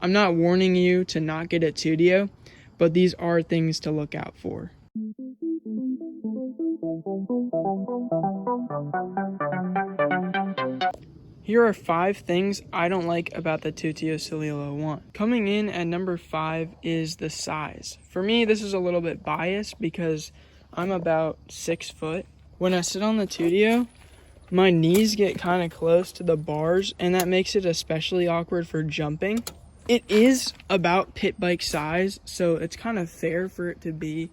I'm not warning you to not get a Tuttio, but these are things to look out for. Here are 5 things I don't like about the Tuttio Soleil 1. Coming in at number 5 is the size. For me, this is a little bit biased because I'm about 6 foot. When I sit on the Tuttio, my knees get kind of close to the bars, and that makes it especially awkward for jumping. It is about pit bike size, so it's kind of fair for it to be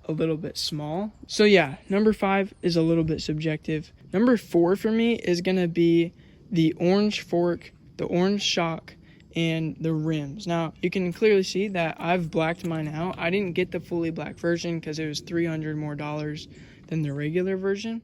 a little bit small. So yeah, number 5 is a little bit subjective. Number 4 for me is gonna be the orange fork, the orange shock, and the rims. Now you can clearly see that I've blacked mine out. I didn't get the fully black version because it was $300 more than the regular version.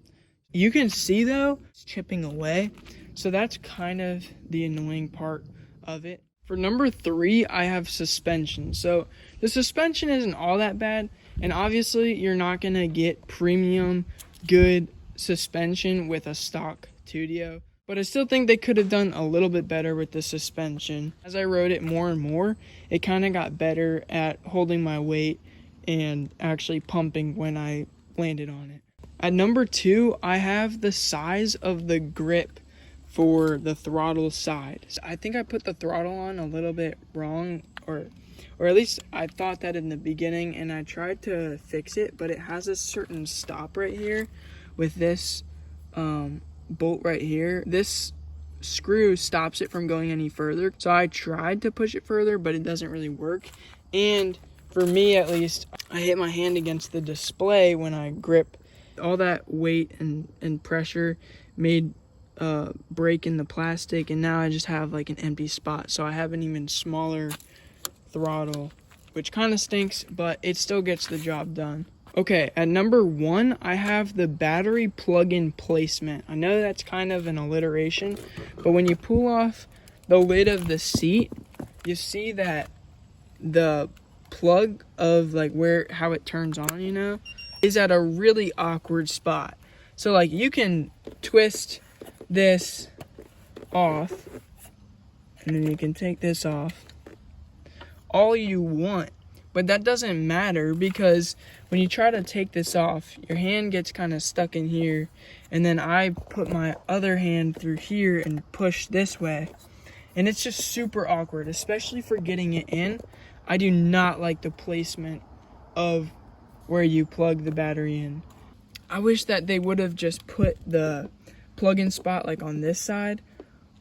You can see though, it's chipping away. So that's kind of the annoying part of it. For number 3, I have suspension. So the suspension isn't all that bad, and obviously you're not gonna get premium good suspension with a stock Tuttio, but I still think they could have done a little bit better with the suspension. As I rode it more and more, it kind of got better at holding my weight and actually pumping when I landed on it. At number 2, I have the size of the grip for the throttle side. So I think I put the throttle on a little bit wrong, or at least I thought that in the beginning, and I tried to fix it, but it has a certain stop right here with this bolt right here. This screw stops it from going any further. So I tried to push it further, but it doesn't really work. And for me at least, I hit my hand against the display when I grip. All that weight and pressure made break in the plastic, and now I just have like an empty spot. So I have an even smaller throttle, which kind of stinks, but it still gets the job done. Okay, at number 1, I have the battery plug-in placement. I know that's kind of an alliteration, but when you pull off the lid of the seat, you see that the plug of like how it turns on, you know, is at a really awkward spot. So like you can twist this off, and then you can take this off all you want, but that doesn't matter because when you try to take this off, your hand gets kind of stuck in here, and then I put my other hand through here and push this way, and it's just super awkward, especially for getting it in. I do not like the placement of where you plug the battery in. I wish that they would have just put the plug-in spot like on this side,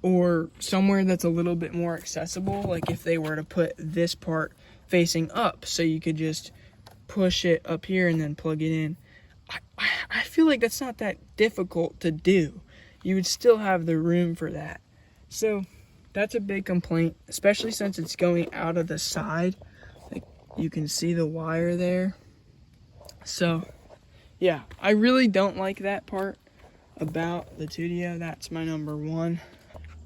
or somewhere that's a little bit more accessible, like if they were to put this part facing up so you could just push it up here and then plug it in. I feel like that's not that difficult to do. You would still have the room for that. So that's a big complaint, especially since it's going out of the side. Like you can see the wire there. So yeah, I really don't like that part about the Tuttio. That's my number 1.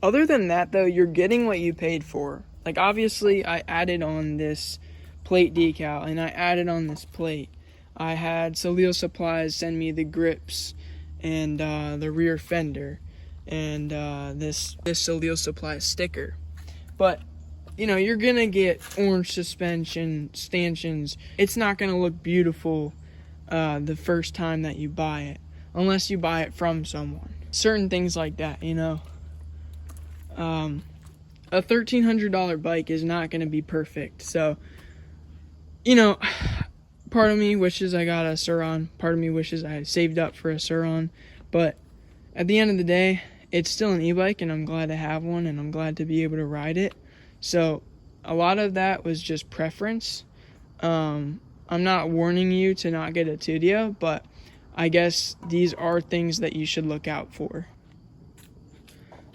Other than that though, you're getting what you paid for. Like obviously I added on this plate decal, and I added on this plate. I had Soleil Supplies send me the grips and the rear fender and this Soleil Supplies sticker. But you know, you're gonna get orange suspension stanchions. It's not gonna look beautiful the first time that you buy it, unless you buy it from someone. Certain things like that, you know. A $1,300 bike is not going to be perfect. So, you know, part of me wishes I got a Sur-Ron. Part of me wishes I had saved up for a Sur-Ron. But at the end of the day, it's still an e-bike, and I'm glad to have one, and I'm glad to be able to ride it. So a lot of that was just preference. I'm not warning you to not get a Tuttio, but I guess these are things that you should look out for.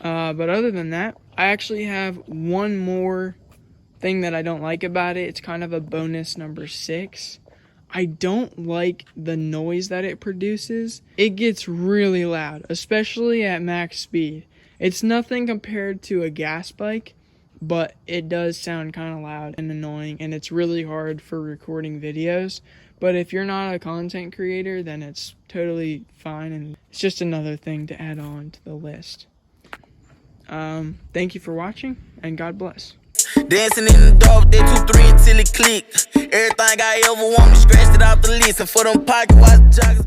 But other than that, I actually have one more thing that I don't like about it. It's kind of a bonus number 6. I don't like the noise that it produces. It gets really loud, especially at max speed. It's nothing compared to a gas bike, but it does sound kind of loud and annoying, and it's really hard for recording videos. But if you're not a content creator, then it's totally fine, and it's just another thing to add on to the list. Thank you for watching, and God bless. Dancing in the dark with that 2-3 until it clicked. Everything I ever wanted, scratched it off the list. And for them pocket watch joggers.